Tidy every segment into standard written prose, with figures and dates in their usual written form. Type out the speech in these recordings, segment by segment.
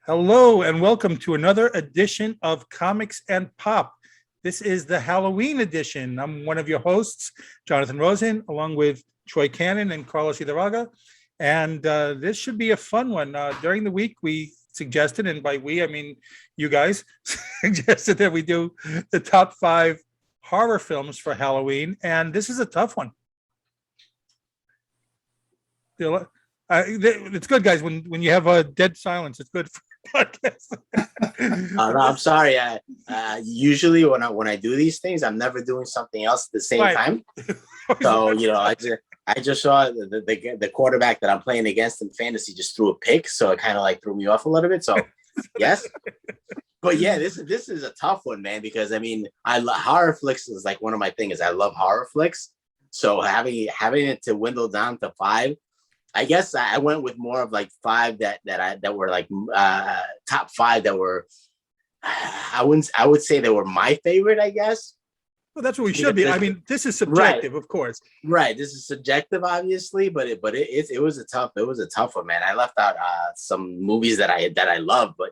Hello and welcome to another edition of Comics and Pop. This is the Halloween edition. I'm one of your hosts, Jonathan Rosen, along with Troy Cannon and Carlos Idarraga. And this should be a fun one. During the week, we suggested, and by we, I mean you guys, suggested that we do the top 5 horror films for Halloween. And this is a tough one. It's good, guys, when you have a dead silence. It's good for podcast. No, I'm sorry. Usually when I do these things, I'm never doing something else at the same time. So I just saw the quarterback that I'm playing against in fantasy just threw a pick, so it kind of like threw me off a little bit. So yes, but yeah, this is a tough one, man, because I mean, horror flicks is like one of my things. I love horror flicks, so having it to dwindle down to 5. I guess I went with more of like 5 that were like top 5 that were I would say they were my favorite, I guess. Well, that's what we should be. I mean, this is subjective, right. Of course. Right. This is subjective, obviously, but it was a tough one, man. I left out some movies that I love, but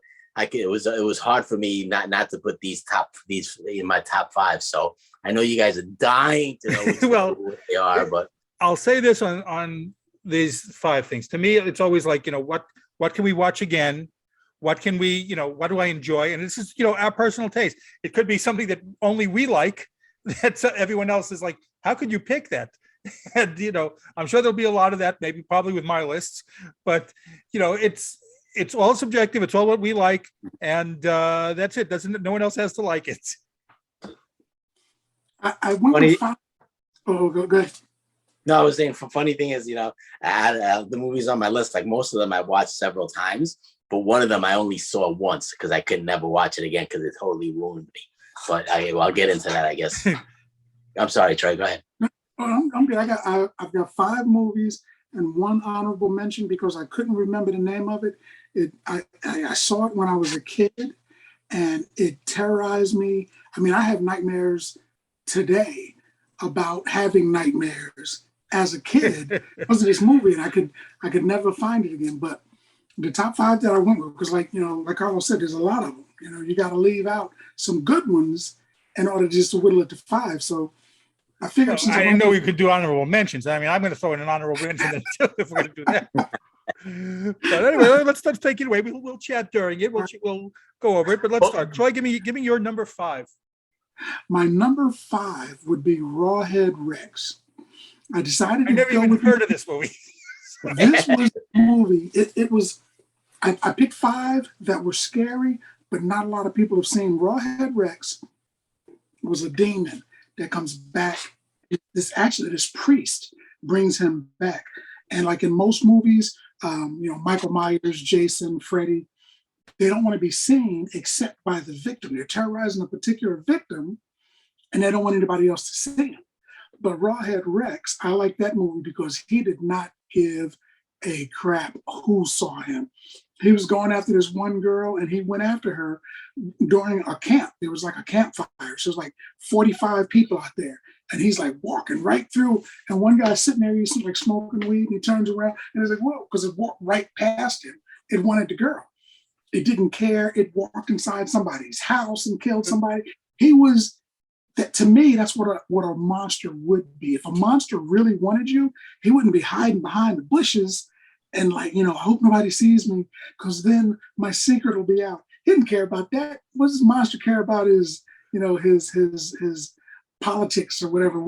it was hard for me not to put these in my top 5. So I know you guys are dying to know what they are, but I'll say this on these 5 things. To me, it's always like, what can we watch again? What can we, what do I enjoy? And this is, our personal taste. It could be something that only we like, that everyone else is like, how could you pick that? And, I'm sure there'll be a lot of that, probably with my lists, but, it's all subjective. It's all what we like. And that's it. No one else has to like it. I went with 5. Oh, go ahead. No, I was saying, funny thing is, the movies on my list, like most of them I watched several times, but one of them I only saw once because I could never watch it again because it totally ruined me. But I'll get into that, I guess. I'm sorry, Trey, go ahead. I'm good. I've got 5 movies and 1 honorable mention because I couldn't remember the name of it. I saw it when I was a kid and it terrorized me. I mean, I have nightmares today about having nightmares as a kid because of this movie, and I could never find it again. But the top 5 that I went with, because like Carlos said, there's a lot of them. You got to leave out some good ones in order just to whittle it to 5. So I figured I didn't know we could do honorable mentions. I mean, I'm going to throw in an honorable mention if we're going to do that. But anyway, let's take it away. We'll chat during it. We'll go over it. But let's start. Troy, give me your number 5. My number 5 would be Rawhead Rex. I decided I never even heard of this movie. This was a movie. It was. I picked 5 that were scary, but not a lot of people have seen. Rawhead Rex was a demon that comes back. This priest brings him back, and like in most movies, Michael Myers, Jason, Freddy, they don't want to be seen except by the victim. They're terrorizing a particular victim, and they don't want anybody else to see him. But Rawhead Rex, I like that movie because he did not give a crap who saw him. He was going after this one girl, and he went after her during a camp. There was like a campfire. So it was like 45 people out there. And he's like walking right through. And one guy's sitting there, he's like smoking weed, and he turns around, and he's like, whoa, because it walked right past him. It wanted the girl. It didn't care. It walked inside somebody's house and killed somebody. He was, that to me, that's what a monster would be. If a monster really wanted you, he wouldn't be hiding behind the bushes and like, I hope nobody sees me because then my secret will be out. He didn't care about that. What does monster care about is, his politics or whatever,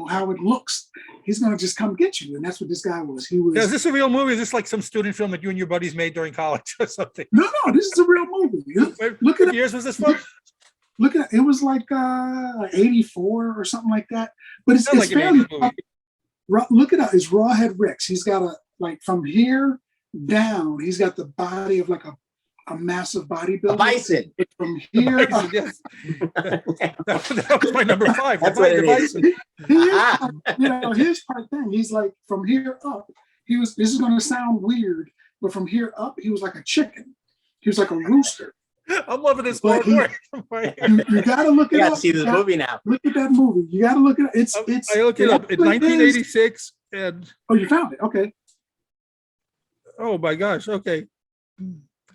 how it looks. He's going to just come get you. And that's what this guy was. He was. Is this a real movie? Is this like some student film that you and your buddies made during college or something? No, this is a real movie. Look at what years was this from? Look at it. It was like 84 or something like that. But it's like fairly. Look it up. It's Rawhead Rex. He's got from here down, he's got the body of like a massive bodybuilder. A bison. From here, bison, yes. that was my number 5. That's what it is. His part thing. He's like from here up. This is going to sound weird, but from here up, he was like a chicken. He was like a rooster. I'm loving this more. You got to look it up. You got to see this movie now. Look at that movie. You got to look at it. I looked it up in 1986. And oh, you found it? Okay. Oh my gosh. Okay.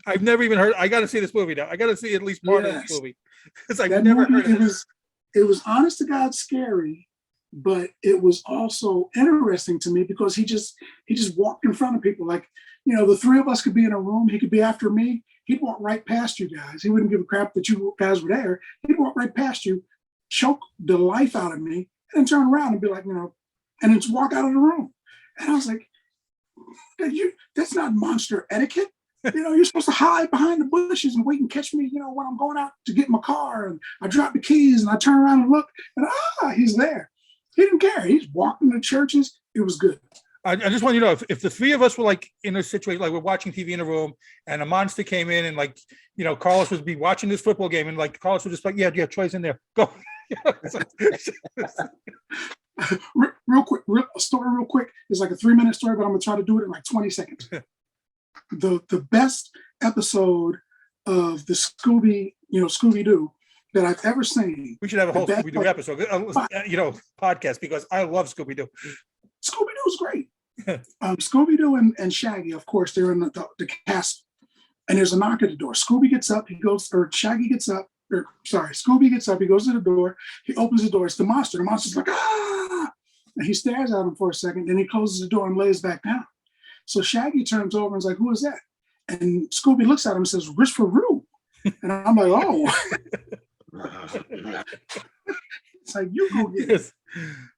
I've never even heard. I got to see this movie now. I got to see at least part of this Yes. movie because I've That never movie, heard of this. it was honest to God scary, but it was also interesting to me because he just walked in front of people. Like, the three of us could be in a room. He could be after me. He'd walk right past you guys. He wouldn't give a crap that you guys were there. He'd walk right past you, choke the life out of me, and then turn around and be like, and then just walk out of the room. And I was like, that's not monster etiquette. You're supposed to hide behind the bushes and wait and catch me, when I'm going out to get my car and I drop the keys and I turn around and look and he's there. He didn't care. He's walking to churches. It was good. I just want you to know if the three of us were like in a situation, like we're watching TV in a room and a monster came in and like, Carlos would be watching this football game and like Carlos would just like, yeah, Troy's in there. Go. Real quick. It's like a 3-minute story, but I'm going to try to do it in like 20 seconds. The best episode of the Scooby-Doo that I've ever seen. We should have a whole Scooby-Doo episode, podcast, because I love Scooby-Doo. Scooby-Doo is great. Scooby-Doo and Shaggy, of course, they're in the cast, and there's a knock at the door. Scooby gets up, Scooby gets up, he goes to the door, he opens the door, it's the monster. The monster's like, ah! And he stares at him for a second, then he closes the door and lays back down. So Shaggy turns over and is like, who is that? And Scooby looks at him and says, Rich for Roo. And I'm like, oh. It's like, you go get it.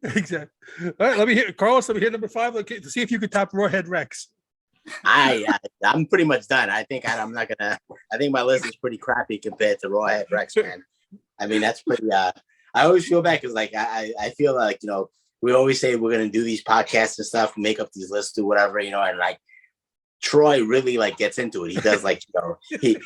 Exactly. All right, let me hear number 5. Okay, to see if you could top Rawhead Rex. I'm pretty much done. I think I'm not gonna. I think my list is pretty crappy compared to Rawhead Rex, man. I mean, that's pretty. I always feel bad because, like, I feel like we always say we're gonna do these podcasts and stuff, make up these lists, do whatever, and like Troy really like gets into it. He does like he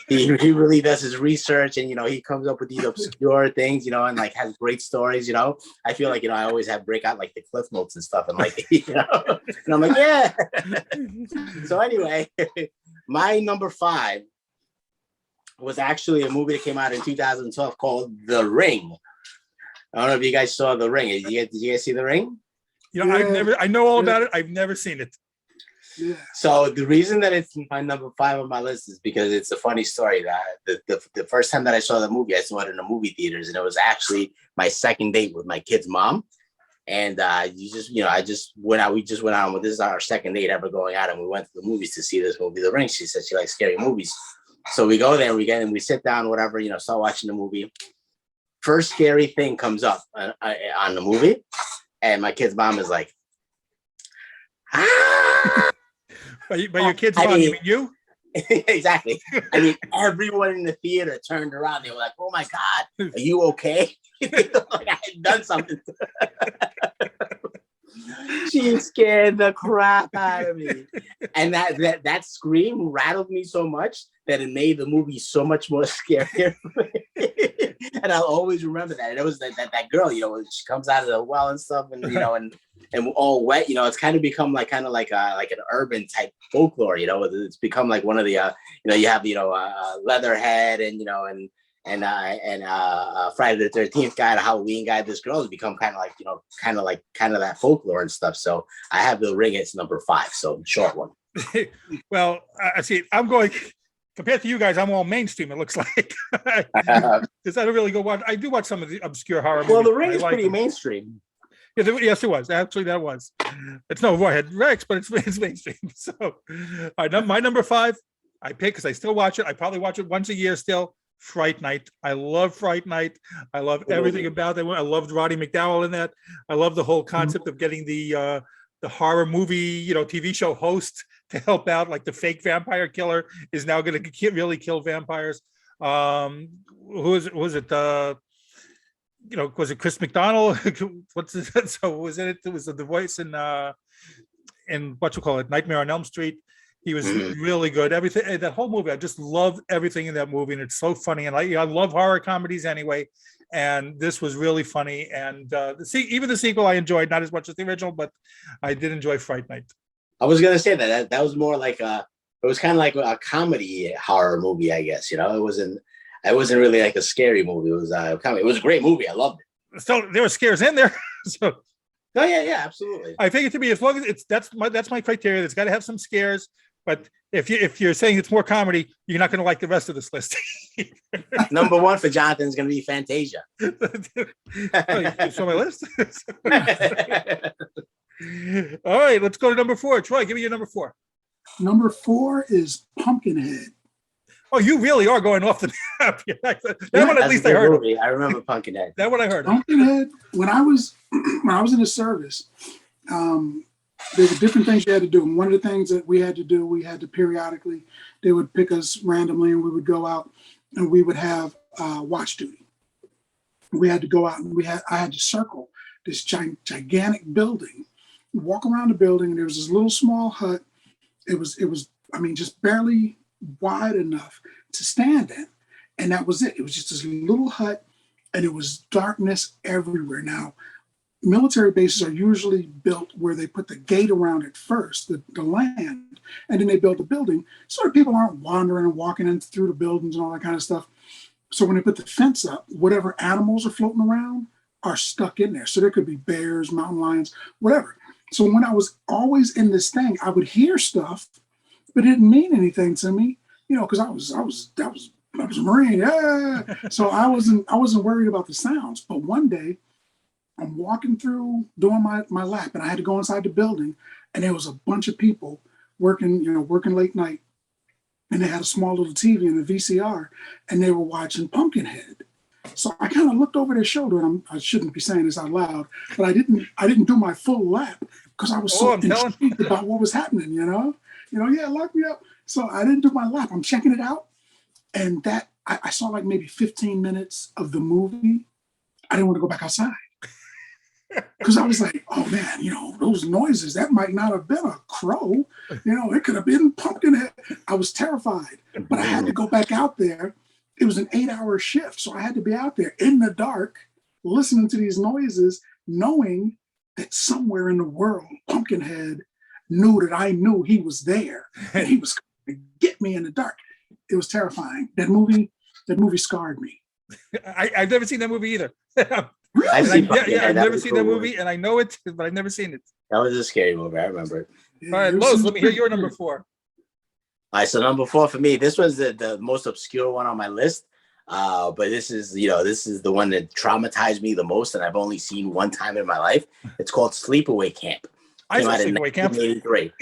really does his research and he comes up with these obscure things, and like has great stories. I feel like I always have break out like the cliff notes and stuff and like and I'm like, yeah. So anyway, my number 5 was actually a movie that came out in 2012 called The Ring. I don't know if you guys saw The Ring. Did you guys see The Ring? I know all about it. I've never seen it. Yeah. So the reason that it's my number 5 on my list is because it's a funny story. That the first time that I saw the movie, I saw it in the movie theaters, and it was actually my second date with my kid's mom. And we just went out. This is our second date ever going out, and we went to the movies to see this movie, The Ring. She said she likes scary movies, so we go there and we sit down, whatever, start watching the movie. First scary thing comes up on the movie, and my kid's mom is like, ah. By your kids' mom, you mean you? Exactly. I mean, everyone in the theater turned around. They were like, "Oh my God, are you okay?" Like I had done something. She scared the crap out of me, and that scream rattled me so much that it made the movie so much more scarier. And I'll always remember that. And it was that girl, she comes out of the well and stuff, and and all wet. It's kind of become like an urban type folklore. It's become like one of the you have Leatherhead and Friday the 13th guy, the Halloween guy. This girl has become kind of that folklore and stuff. So I have The Ring. It's number 5, so short one. Well, I see. I'm going. Compared to you guys, I'm all mainstream, it looks like. Because I don't really go watch. I do watch some of the obscure horror movies. Well, The Ring is pretty mainstream. Yeah, yes, it was. Actually, that was. It's no Rawhead Rex, but it's mainstream. So, my number 5, I pick because I still watch it. I probably watch it once a year still. Fright Night. I love Fright Night. I love everything about that. I loved Roddy McDowall in that. I love the whole concept of getting the horror movie, TV show host to help out, like the fake vampire killer is now going to really kill vampires. Was it Chris McDonald? What's it? So was it? It was the voice in what you call it, Nightmare on Elm Street. He was really good. Everything, that whole movie, I just love everything in that movie, and it's so funny. And I love horror comedies anyway. And this was really funny. And even the sequel I enjoyed, not as much as the original, but I did enjoy Fright Night. I was gonna say that was more like it was kind of like a comedy horror movie, I guess. It wasn't really like a scary movie. It was a comedy. It was a great movie. I loved it. So there were scares in there. So. Oh yeah, absolutely. I think it to be, as long as that's my criteria. It's got to have some scares. But if you're saying it's more comedy, you're not going to like the rest of this list. Number one for Jonathan is going to be Fantasia. Oh, you saw my list. All right, let's go to number 4. Troy, give me your number 4. Number 4 is Pumpkinhead. Oh, you really are going off the map. That one, at least I heard. Movie. I remember Pumpkinhead. That one I heard. Pumpkinhead. When I was in the service, there were different things you had to do. And one of the things that we had to do, we had to periodically, they would pick us randomly and we would go out and we would have watch duty. We had to go out and I had to circle this gigantic building, walk around the building, and there was this little small hut. It was, I mean, just barely wide enough to stand in. And that was it. It was just this little hut and it was darkness everywhere. Now, military bases are usually built where they put the gate around it first, the land, and then they build the building so that people aren't wandering and walking in through the buildings and all that kind of stuff. So when they put the fence up, whatever animals are floating around are stuck in there. So there could be bears, mountain lions, whatever. So when I was always in this thing, I would hear stuff, but it didn't mean anything to me, you know, because I was a Marine. Yeah. So I wasn't worried about the sounds. But one day I'm walking through doing my lap and I had to go inside the building and there was a bunch of people working late night. And they had a small little TV and a VCR and they were watching Pumpkinhead. So I kind of looked over their shoulder, and I shouldn't be saying this out loud, but I didn't do my full lap because I was so intrigued about what was happening, yeah, lock me up. So I didn't do my lap. I'm checking it out. And that I saw like maybe 15 minutes of the movie. I didn't want to go back outside. Because I was like, oh man, those noises, that might not have been a crow. It could have been Pumpkinhead. I was terrified, but I had to go back out there. It was an 8-hour shift. So I had to be out there in the dark, listening to these noises, knowing that somewhere in the world, Pumpkinhead knew that I knew he was there and he was going to get me in the dark. It was terrifying. That movie scarred me. I've never seen that movie either. Really? I've never seen that movie, and I know it, but I've never seen it. That was a scary movie. I remember it. All right, Los, let me hear your number 4. All right, so number 4 for me. This was the most obscure one on my list, but this is the one that traumatized me the most, and I've only seen one time in my life. It's called Sleepaway Camp. I saw Sleepaway Camp. 1983.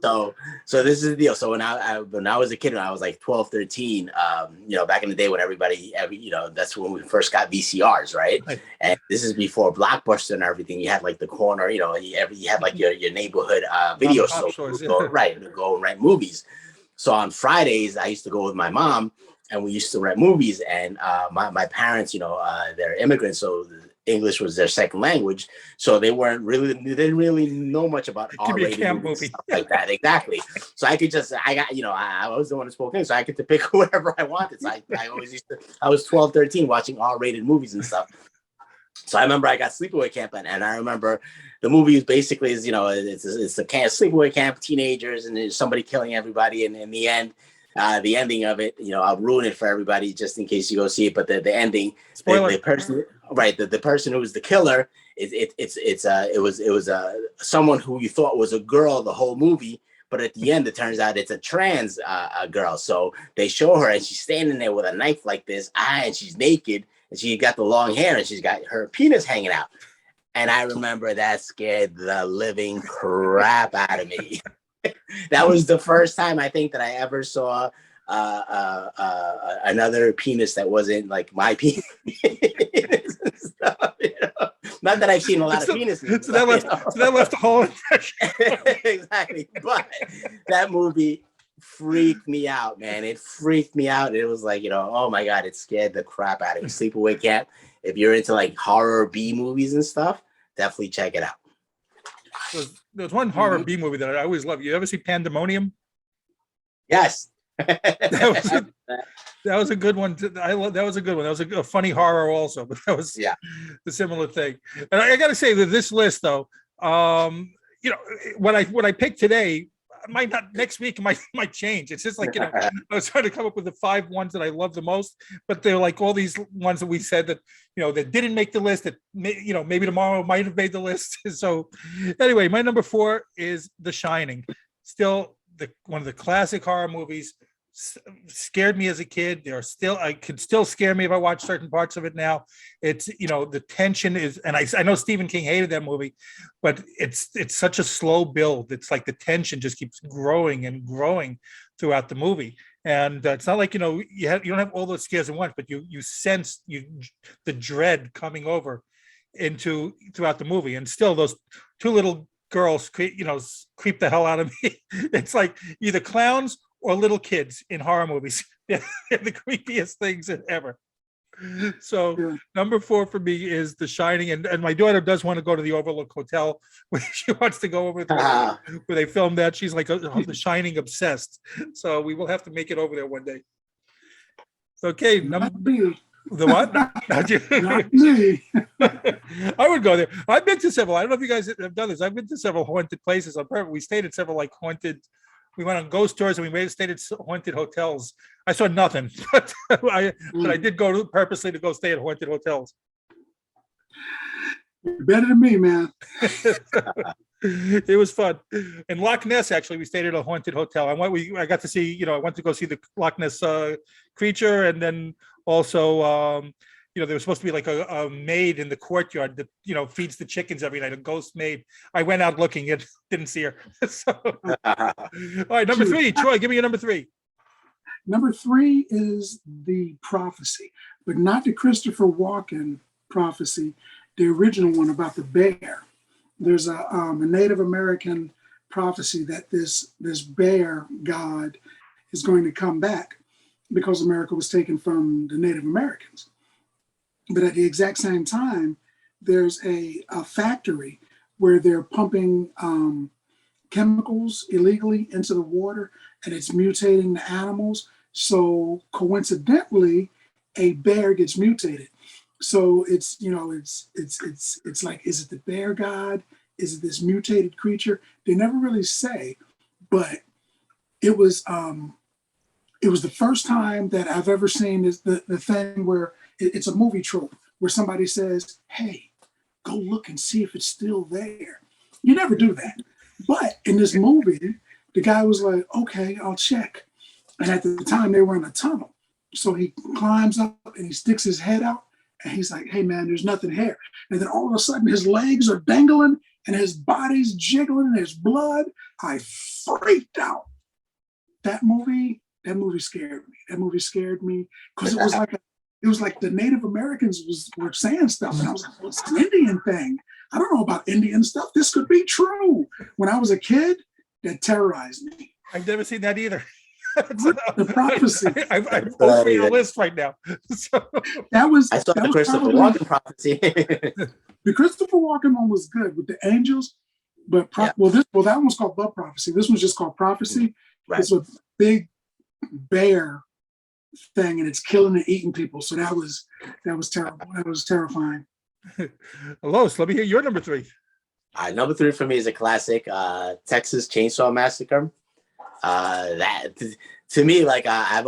So this is the deal. So when I was a kid, when I was like 12, 13, back in the day when that's when we first got VCRs, right? And this is before Blockbuster and everything. You had like the corner, you had like your neighborhood video store, to go and rent movies. So on Fridays, I used to go with my mom, and we used to rent movies. And my parents, they're immigrants, so English was their second language, so they didn't really know much about R-rated movies, stuff like that. Exactly. So I was the one who spoke English, so I get to pick whatever I wanted. So I was 12, 13 watching R-rated movies and stuff. So I remember I got Sleepaway Camp, and I remember the movie is basically it's a sleepaway camp, teenagers, and there's somebody killing everybody, and in the end. The ending of it, I'll ruin it for everybody just in case you go see it. But the ending, the person, right? The person who was the killer, it was someone who you thought was a girl the whole movie, but at the end it turns out it's a trans girl. So they show her and she's standing there with a knife like this, and she's naked, and she got the long hair, and she's got her penis hanging out. And I remember that scared the living crap out of me. That was the first time I think that I ever saw another penis that wasn't like my penis. Stuff, Not that I've seen a lot of penises. So that left a whole impression. Exactly. But that movie freaked me out, man. It freaked me out. It was like, oh my God, it scared the crap out of me. Sleepaway Camp. If you're into like horror B movies and stuff, definitely check it out. There's one horror B movie that I always love. You ever see Pandemonium? Yes. That was a good one. That was a good one. That was a funny horror also, but that was the similar thing. And I got to say that this list, though, what I picked today might not next week might change. It's just like I was trying to come up with the 5 ones that I love the most, but they're like all these ones that we said that that didn't make the list, that maybe tomorrow might have made the list. So anyway, my number 4 is The Shining. Still one of the classic horror movies. Scared me as a kid. I could still scare me if I watch certain parts of it now. It's, the tension is, and I know Stephen King hated that movie, but it's such a slow build. It's like the tension just keeps growing and growing throughout the movie. And it's not like, you don't have all those scares at once, but you sense the dread coming over throughout the movie. And still those two little girls creep the hell out of me. It's like either clowns or little kids in horror movies. They're the creepiest things ever. So number 4 for me is The Shining, and my daughter does want to go to the Overlook Hotel where she wants to go over where they filmed that. She's like The Shining obsessed. So we will have to make it over there one day. Okay, the what? Not me. I would go there. I've been to several. I don't know if you guys have done this. I've been to several haunted places on purpose. We stayed at several haunted. We went on ghost tours and we stayed at haunted hotels. I saw nothing, but I did go purposely to go stay at haunted hotels. You're better than me, man. It was fun. In Loch Ness, actually, we stayed at a haunted hotel. I got to see, I went to go see the Loch Ness creature, and then also, there was supposed to be like a maid in the courtyard that, feeds the chickens every night, a ghost maid. I went out looking, it didn't see her. So, all right, number 3, Troy, give me your number 3. Number 3 is The Prophecy, but not the Christopher Walken prophecy, the original one about the bear. There's a Native American prophecy that this bear god is going to come back because America was taken from the Native Americans. But at the exact same time, there's a factory where they're pumping chemicals illegally into the water, and it's mutating the animals. So coincidentally, a bear gets mutated. So it's like, is it the bear god? Is it this mutated creature? They never really say, but it was the first time that I've ever seen the thing where it's a movie trope where somebody says, hey, go look and see if it's still there. You never do that. But in this movie, the guy was like, okay, I'll check. And at the time they were in a tunnel. So he climbs up and he sticks his head out and he's like, hey man, there's nothing here. And then all of a sudden his legs are dangling and his body's jiggling and there's blood. I freaked out. That movie scared me. That movie scared me because it was like the Native Americans were saying stuff. And I was like, well, it's an Indian thing. I don't know about Indian stuff. This could be true. When I was a kid, that terrorized me. I've never seen that either. The prophecy. I'm opening the list right now. So, I saw the Christopher Walken prophecy. The Christopher Walken one was good with the angels, but that one was called The Prophecy. This one's just called Prophecy. Right. It's a big bear thing, and it's killing and eating people. So that was terrible. That was terrifying. Lois, let me hear your number 3. Number 3 for me is a classic, Texas Chainsaw Massacre. That to me, like I'm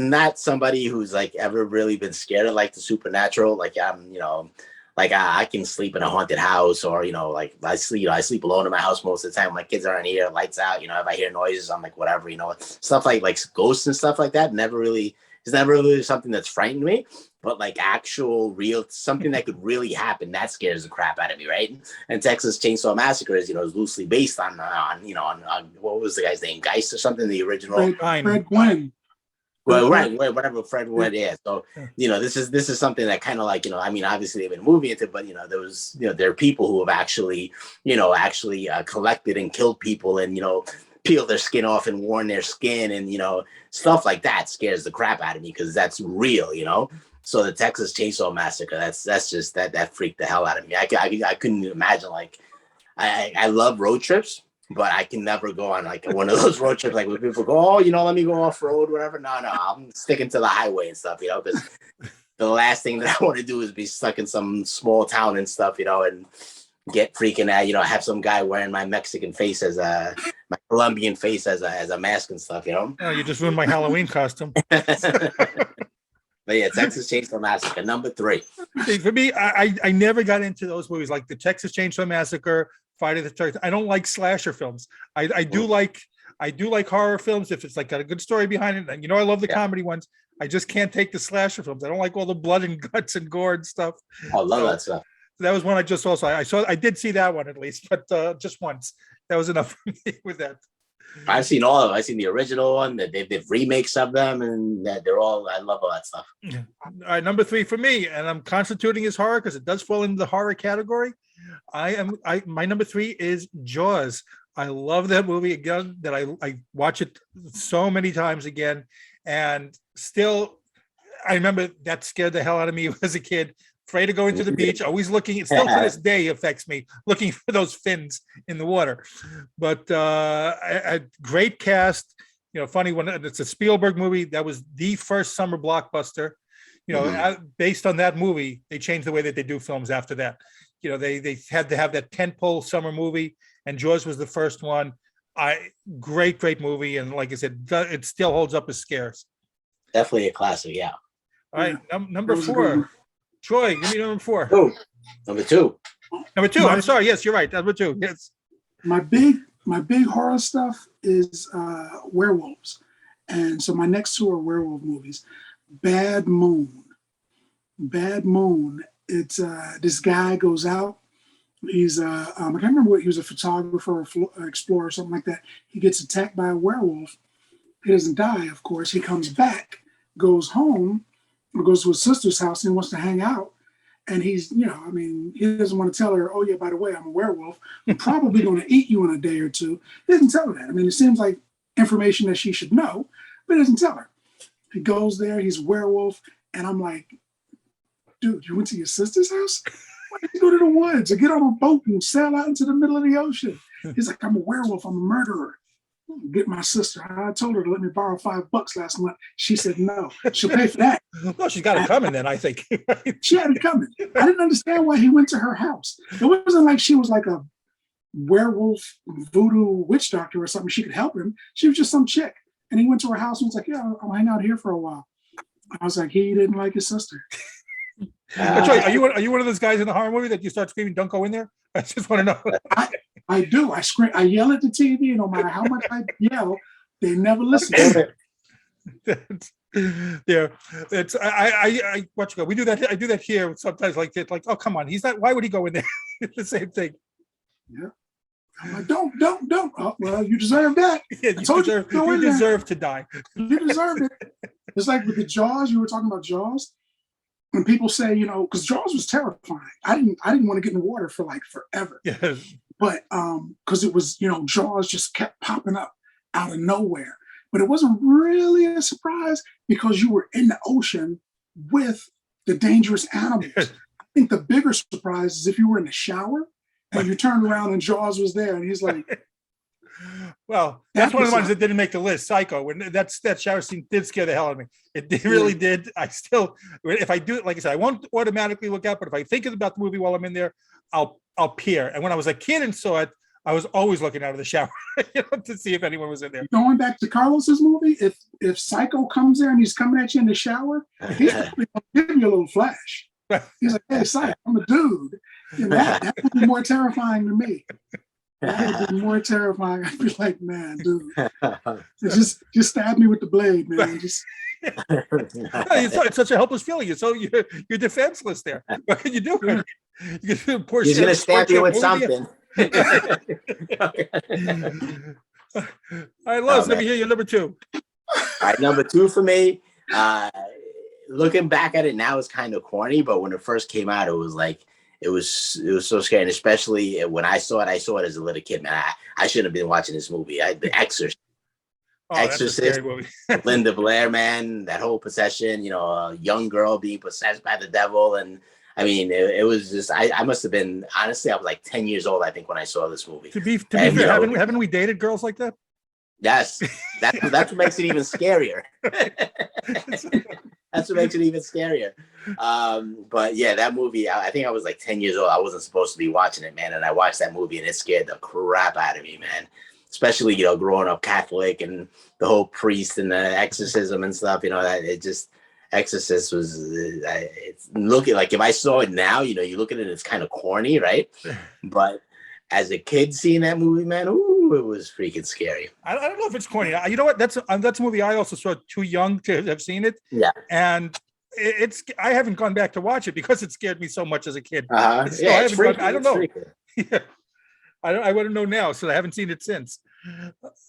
not somebody who's like ever really been scared of like the supernatural. Like I can sleep in a haunted house, or like I sleep alone in my house most of the time. My kids aren't here, lights out. If I hear noises, I'm like whatever. Stuff like ghosts and stuff like that. It's never really something that's frightened me. But like actual real something that could really happen, that scares the crap out of me, right? And Texas Chainsaw Massacre is loosely based on what was the guy's name, Geist or something, the original. Fred Gwynn. Well, right, whatever Fred Gwynn is. So this is something that kind of like obviously they've been moving into, but there are people who have actually collected and killed people and peeled their skin off and worn their skin and stuff like that scares the crap out of me because that's real, So the Texas Chainsaw Massacre, that's just that freaked the hell out of me. I couldn't imagine, like I love road trips, but I can never go on like one of those road trips like where people go, oh, let me go off road, whatever. No, I'm sticking to the highway and stuff, because the last thing that I want to do is be stuck in some small town and stuff, and get freaking out, have some guy wearing my Mexican face my Colombian face as a mask and stuff, Oh, you just ruined my Halloween costume. But yeah, Texas Chainsaw Massacre, number 3. For me, I never got into those movies like the Texas Chainsaw Massacre, Friday the 13th. I don't like slasher films. I do like horror films if it's like got a good story behind it. And I love the comedy ones. I just can't take the slasher films. I don't like all the blood and guts and gore and stuff. I love that stuff. That was one I just saw. I did see that one at least, but just once. That was enough for me with that. I've seen all of them. I've seen the original one. They did remakes of them, and they're all. I love all that stuff. All right, number 3 for me, and I'm constituting as horror because it does fall into the horror category. My number 3 is Jaws. I love that movie again. That I watch it so many times again, and still, I remember that scared the hell out of me as a kid. Afraid to go into the beach, always looking. It still to this day affects me, looking for those fins in the water. But a great cast. Funny when it's a Spielberg movie. That was the first summer blockbuster. Based on that movie, they changed the way that they do films after that. They had to have that tentpole summer movie, and Jaws was the first one. Great movie, and like I said, it still holds up as scarce. Definitely a classic, yeah. All right, number 4. Troy, give me number 4. Oh, number 2. Number 2. I'm sorry. Yes, you're right. Number 2. Yes. My big horror stuff is werewolves, and so my next 2 are werewolf movies. Bad Moon. It's this guy goes out. He's I can't remember what he was, a photographer or explorer or something like that. He gets attacked by a werewolf. He doesn't die, of course. He comes back, goes home, or goes to his sister's house and wants to hang out. And he's, he doesn't want to tell her, oh yeah, by the way, I'm a werewolf. I'm probably going to eat you in a day or two. He doesn't tell her that. It seems like information that she should know, but he doesn't tell her. He goes there, he's a werewolf, and I'm like, dude, you went to your sister's house? Why did you go to the woods or get on a boat and sail out into the middle of the ocean? He's like, I'm a werewolf, I'm a murderer. Get my sister. I told her to let me borrow $5 last month. She said no. She'll pay for that. Well, she's got it coming then, I think. She had it coming. I didn't understand why he went to her house. It wasn't like she was like a werewolf voodoo witch doctor or something. She could help him. She was just some chick. And he went to her house and was like, yeah, I'll hang out here for a while. I was like, he didn't like his sister. Troy, are you one of those guys in the horror movie that you start screaming, don't go in there? I just want to know. I do. I scream. I yell at the TV, and no matter how much I yell, they never listen. Yeah, it's I watch go. We do that. I do that here sometimes. Like it's like, oh come on, he's not. Why would he go in there? It's the same thing. Yeah. I'm like, don't. Oh, well, you deserve that. Yeah, you deserve to die. You deserve it. It's like with the Jaws. You were talking about Jaws. When people say, because Jaws was terrifying. I didn't want to get in the water for like forever. Yeah. But because it was, Jaws just kept popping up out of nowhere. But it wasn't really a surprise because you were in the ocean with the dangerous animals. I think the bigger surprise is if you were in the shower and you turned around and Jaws was there and he's like, well, that's one of the ones that didn't make the list. Psycho. When that shower scene did scare the hell out of me. It really did. I still, if I do it, like I said, I won't automatically look out. But if I think about the movie while I'm in there, I'll peer. And when I was a kid and saw it, I was always looking out of the shower to see if anyone was in there. Going back to Carlos's movie, if Psycho comes there and he's coming at you in the shower, he's probably gonna give you a little flash. He's like, "Hey, Psycho, I'm a dude." That would be more terrifying to me. That would be more terrifying. I'd be like, man, dude, just stab me with the blade, man. It's such a helpless feeling. You're defenseless there. What can you do? He's gonna stab you with something. All right, Lois, let me hear your number 2. All right, number 2 for me. Looking back at it now, it's kind of corny, but when it first came out, it was like it was so scary. And especially when I saw it as a little kid, man. I shouldn't have been watching this movie. The Exorcist. Exorcist, Linda Blair, man, that whole possession, a young girl being possessed by the devil. And I mean, it was just, I must have been, honestly, I was like 10 years old, I think, when I saw this movie. To be fair, haven't we dated girls like that? Yes. That's what makes it even scarier. That's what makes it even scarier. But yeah, that movie, I think I was like 10 years old. I wasn't supposed to be watching it, man. And I watched that movie and it scared the crap out of me, man. Especially, growing up Catholic and the whole priest and the exorcism and stuff, that it just, Exorcist was, it's looking like if I saw it now, you look at it, it's kind of corny, right? But as a kid seeing that movie, man, ooh, it was freaking scary. I don't know if it's corny. You know what? That's a movie I also saw too young to have seen it. Yeah. And I haven't gone back to watch it because it scared me so much as a kid. So Yeah, it's freaky. I don't know. Yeah. I wouldn't know now, so I haven't seen it since.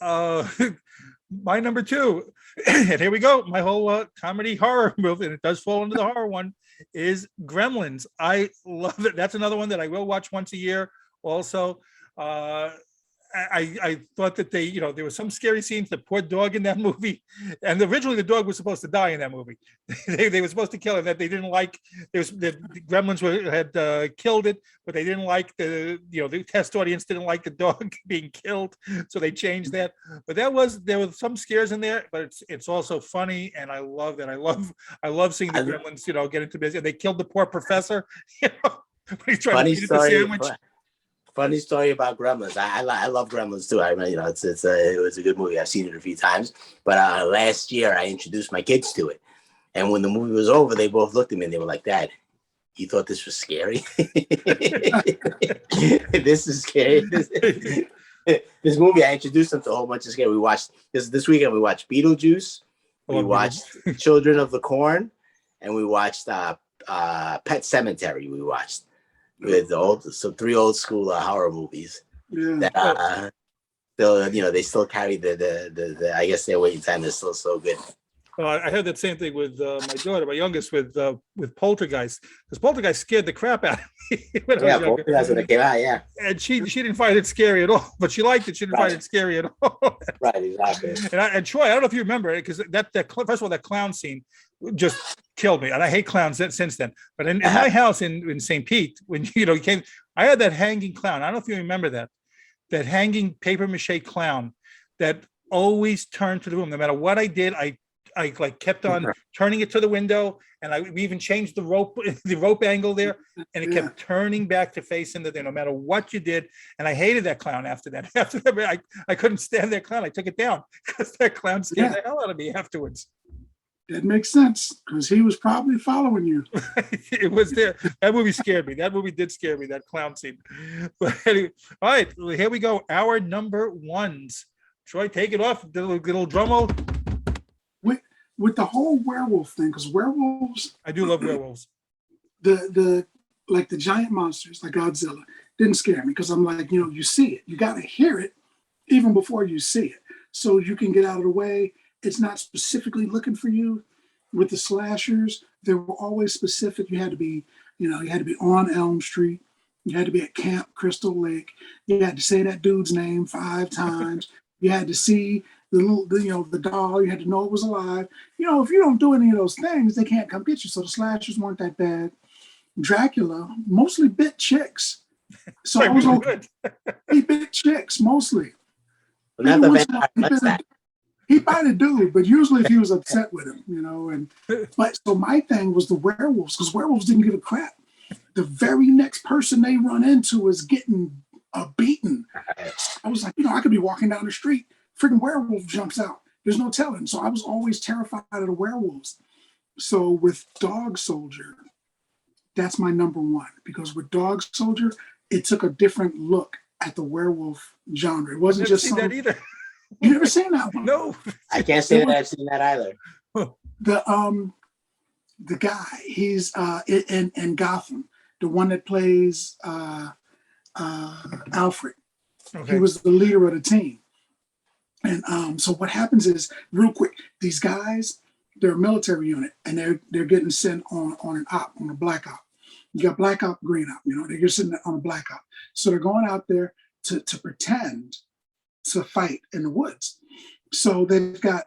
My number 2, and here we go. My whole comedy horror movie, and it does fall into the horror one, is Gremlins. I love it. That's another one that I will watch once a year. Also, I thought that there were some scary scenes. The poor dog in that movie, and originally the dog was supposed to die in that movie. They were supposed to kill him. That they didn't like. The Gremlins had killed it, but they didn't like the test audience didn't like the dog being killed, so they changed that. But there were some scares in there, but it's also funny, and I love that. I love seeing the Gremlins, get into business. They killed the poor professor, when he's trying to eat the sandwich. Funny story about Gremlins. I love Gremlins too. I mean, it was a good movie. I've seen it a few times. But last year I introduced my kids to it, and when the movie was over, they both looked at me and they were like, "Dad, you thought this was scary? This is scary." This movie, I introduced them to a whole bunch of scary. We watched this weekend. We watched Beetlejuice. We watched Children of the Corn, and we watched Pet Cemetery. We watched. With three old school horror movies that still, they still carry the I guess their waiting time is still so good. Well, I had that same thing with my daughter, my youngest, with Poltergeist, because Poltergeist scared the crap out of me when I was younger. Poltergeist when it came out, yeah. And she didn't find it scary at all, but she liked it. She didn't find it scary at all. Right, exactly. And Troy, I don't know if you remember it, because that first of all, that clown scene just killed me, and I hate clowns since then. But in my house in St. Pete, when you came, I had that hanging clown. I don't know if you remember that hanging paper mache clown that always turned to the room, no matter what I did. I like kept on turning it to the window, and we even changed the rope angle there, and it kept turning back to face into there, no matter what you did. And I hated that clown after that. After that, I couldn't stand that clown. I took it down because that clown scared the hell out of me afterwards. That makes sense, because he was probably following you. It was there. That movie scared me. That movie did scare me, that clown scene. But anyway, all right, here we go. Our number 1s. Troy, take it off. The little drum roll. With the whole werewolf thing, because werewolves, I do love werewolves. The giant monsters like Godzilla didn't scare me, because I'm like, you see it. You got to hear it even before you see it, so you can get out of the way. It's not specifically looking for you. With the slashers, they were always specific. You had to be on Elm Street. You had to be at Camp Crystal Lake. You had to say that dude's name 5 times. You had to see the doll. You had to know it was alive. If you don't do any of those things, they can't come get you. So the slashers weren't that bad. Dracula mostly bit chicks. So I was good. He bit chicks mostly. Not the vampire. He bite a dude, but usually if he was upset with him, But so my thing was the werewolves, because werewolves didn't give a crap. The very next person they run into is getting beaten. I was like, I could be walking down the street, freaking werewolf jumps out. There's no telling. So I was always terrified of the werewolves. So with Dog Soldier, that's my number 1, because with Dog Soldier, it took a different look at the werewolf genre. It wasn't just that either. You never seen that one? No, I can't say that I've seen that either. The guy, he's in Gotham, the one that plays Alfred. Okay. He was the leader of the team. And so what happens is, real quick, these guys, they're a military unit, and they're getting sent on a black op. You got black op, green op. They're just sitting on a black op. So they're going out there to pretend to fight in the woods. So they've got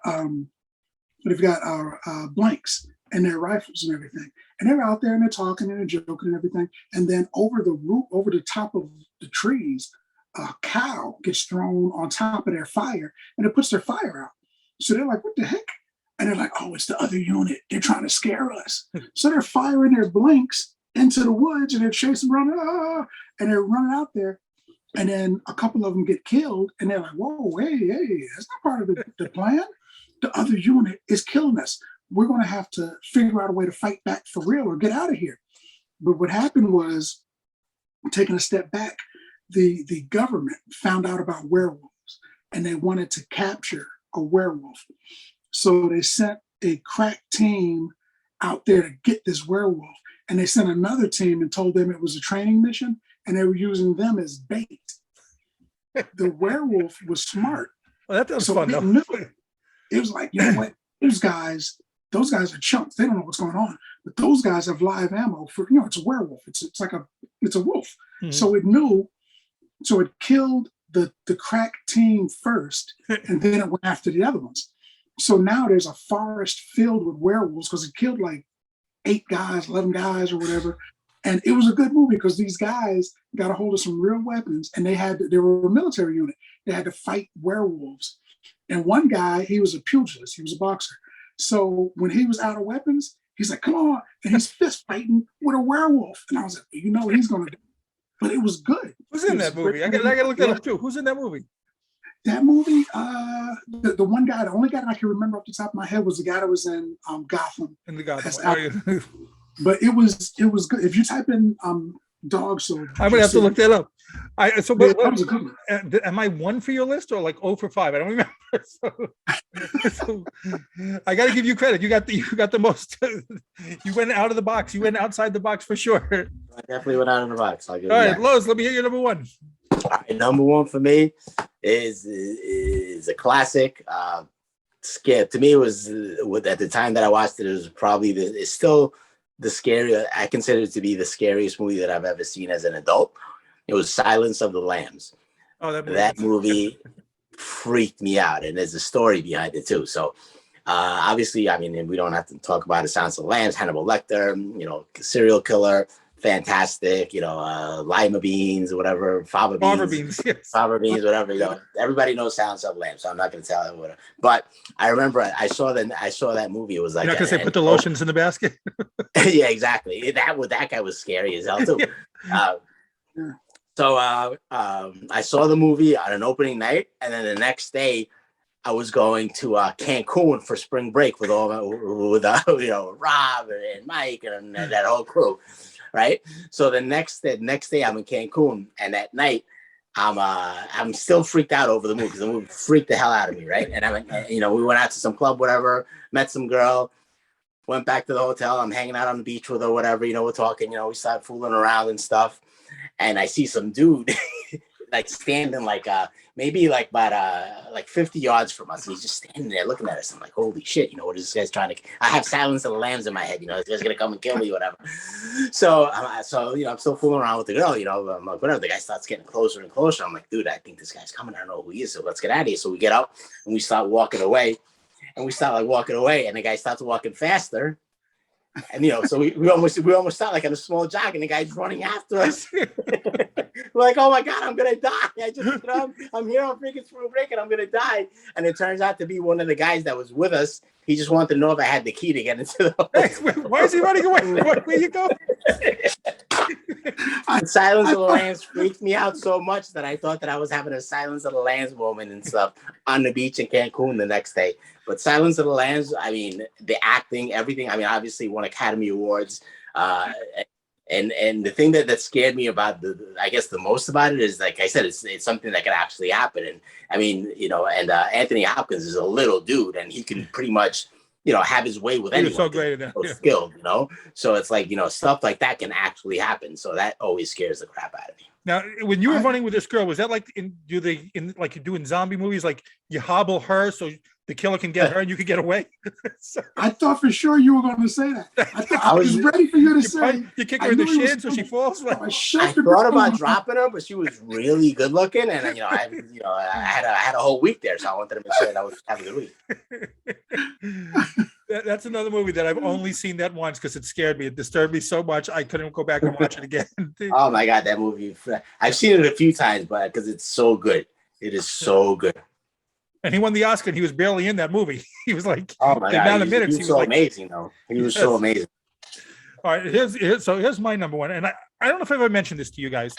blanks and their rifles and everything. And they're out there and they're talking and they're joking and everything. And then over the top of the trees, a cow gets thrown on top of their fire, and it puts their fire out. So they're like, what the heck? And they're like, oh, it's the other unit. They're trying to scare us. So they're firing their blanks into the woods, and they're chasing around, and they're running out there. And then a couple of them get killed, and they're like, whoa, hey, that's not part of the plan. The other unit is killing us. We're going to have to figure out a way to fight back for real or get out of here. But what happened was, taking a step back, the government found out about werewolves and they wanted to capture a werewolf. So they sent a crack team out there to get this werewolf. And they sent another team and told them it was a training mission and they were using them as bait. The werewolf was smart. Well, that sounds So fun it though. knew it. It was like, you know what? Those guys are chumps. They don't know what's going on. But those guys have live ammo for, it's a werewolf. It's a wolf. Mhm. So it knew, so it killed the crack team first, and then it went after the other ones. So now there's a forest filled with werewolves because it killed like 8 guys, 11 guys or whatever. And it was a good movie because these guys got a hold of some real weapons and they were a military unit. They had to fight werewolves. And one guy, he was a pugilist, he was a boxer. So when he was out of weapons, he's like, come on. And he's fist fighting with a werewolf. And I was like, he's going to do it. But it was good. Who's in that movie? I gotta look that up too. Who's in that movie? That movie, the only guy that I can remember off the top of my head was the guy that was in Gotham. In the Gotham. That's one. But it was good. If you type in dog soldier, I'm gonna have to look that up. that was a good one. Am I 1 for your list or like 0 for 5? I don't remember. So I got to give you credit. You got the most. You went out of the box. You went outside the box for sure. I definitely went out of the box. All right, Lowe's, let me hear your number 1. All right, number 1 for me is a classic. Scare to me, it was at the time that I watched it, it was probably it's still the scariest. I consider it to be the scariest movie that I've ever seen as an adult. It was Silence of the Lambs. Oh, that movie freaked me out, and there's a story behind it too. So obviously, I mean, we don't have to talk about it. Silence of the Lambs, Hannibal Lecter, serial killer, fantastic, lima beans or whatever, fava beans, yes. fava beans, whatever. Everybody knows Silence of the Lambs, so I'm not going to tell it whatever. But I remember I saw that movie. It was like, you're not going to say put the lotions in the basket. Yeah, exactly. That guy was scary as hell too. So I saw the movie on an opening night, and then the next day I was going to Cancun for spring break with Rob and Mike and that whole crew, right? So the next day I'm in Cancun, and at night I'm still freaked out over the movie because the movie freaked the hell out of me, right? And we went out to some club, whatever, met some girl, went back to the hotel. I'm hanging out on the beach with her, whatever. We're talking. We started fooling around and stuff. And I see some dude like standing maybe like about 50 yards from us. And he's just standing there looking at us. I'm like, holy shit, what is this guy's trying to? I have Silence of the Lambs in my head. This guy's gonna come and kill me, whatever. So I'm still fooling around with the girl. I'm like, whatever. The guy starts getting closer and closer. I'm like, dude, I think this guy's coming. I don't know who he is. So let's get out of here. So we get up and we start walking away. And we start walking away, and the guy starts walking faster. And so we almost start like on a small jog, and the guy's running after us. We're like, oh my God, I'm gonna die. I'm here on freaking spring break and I'm gonna die. And it turns out to be one of the guys that was with us. He just wanted to know if I had the key to get into the hotel. Why is he running away? Where you go? Silence of the Lambs freaked me out so much that I thought that I was having a Silence of the Lambs moment and stuff on the beach in Cancun the next day. But Silence of the Lambs, I mean, the acting, everything. I mean, obviously won Academy Awards. And the thing that scared me about I guess the most about it is, like I said, it's something that could actually happen. And I mean, Anthony Hopkins is a little dude, and he can pretty much, have his way with anyone. He's so great at that. So skilled, So it's like, stuff like that can actually happen. So that always scares the crap out of me. Now, when you were running with this girl, was that like like you do in zombie movies, like you hobble her so the killer can get her and you can get away? I thought for sure you were going to say that. I was ready for you to say. You kick her in the shin so she falls. I thought about dropping her, but she was really good looking, and I had a whole week there, so I wanted to make sure that I was having a good week. That's another movie that I've only seen that once because it scared me. It disturbed me so much I couldn't go back and watch it again. Oh my God, that movie! I've seen it a few times, but because it's so good, it is so good. And he won the Oscar, and he was barely in that movie. He was like, oh my God, amount of minutes. He was so amazing, though. He was so amazing. All right, here's my number 1, and I don't know if I've ever mentioned this to you guys,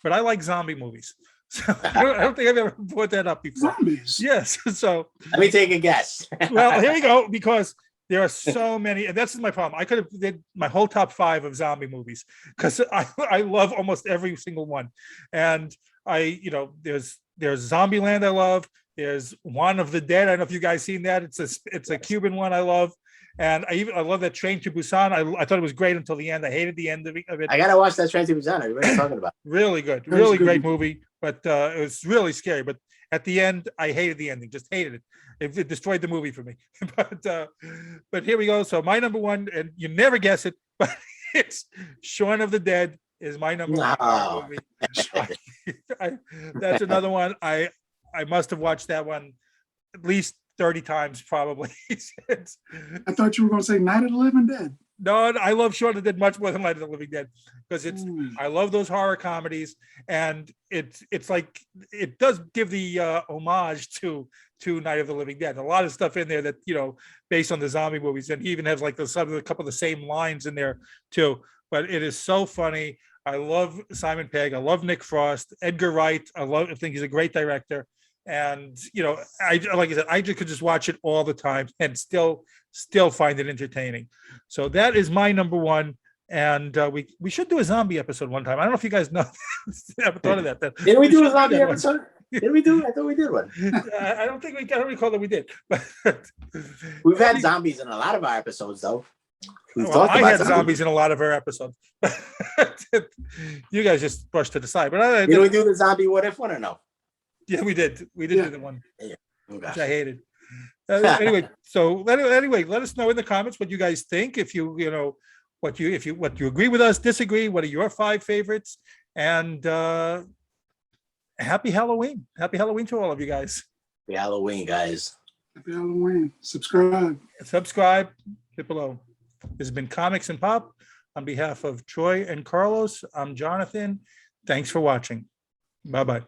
but I like zombie movies. So I don't think I've ever brought that up before. Zombies. Yes. So let me take a guess. Well, here we go, because there are so many, and that's my problem. I could have did my whole top 5 of zombie movies because I love almost every single one. And there's Zombieland I love. There's One of the Dead. I don't know if you guys seen that. It's a Cuban one I love. And I love that Train to Busan. I thought it was great until the end. I hated the end of it. I gotta watch that Train to Busan. Everybody's talking about. Really good, really great movie, but it was really scary. But at the end, I hated the ending. Just hated it. It destroyed the movie for me. But here we go. So my number one, and you never guess it, but it's Shaun of the Dead is my number one movie. That's another one. I must have watched that one at least 30 times probably. I thought you were going to say Night of the Living Dead. No, I love Shaun of the Dead much more than Night of the Living Dead because I love those horror comedies, and it's like it does give the homage to Night of the Living Dead. A lot of stuff in there that based on the zombie movies, and he even has like a couple of the same lines in there too. But it is so funny. I love Simon Pegg. I love Nick Frost, Edgar Wright. I think he's a great director. And like I said, I could just watch it all the time and still find it entertaining. So that is my number one. And we should do a zombie episode one time. I don't know if you guys know. I haven't thought of that. Did we do a zombie episode? Did we do? I thought we did one. I don't recall that we did. But we've had zombies in a lot of our episodes, though. I had zombies in a lot of our episodes. You guys just brushed to the side. But did we do the zombie what if one or no? Yeah, we did. We did do the one, yeah. Which I hated. Anyway, let us know in the comments what you guys think. If you what you agree with us, disagree. What are your 5 favorites? And happy Halloween! Happy Halloween to all of you guys. Happy Halloween, guys. Happy Halloween. Subscribe. Hit below. This has been Comics and Pop. On behalf of Troy and Carlos, I'm Jonathan. Thanks for watching. Bye-bye.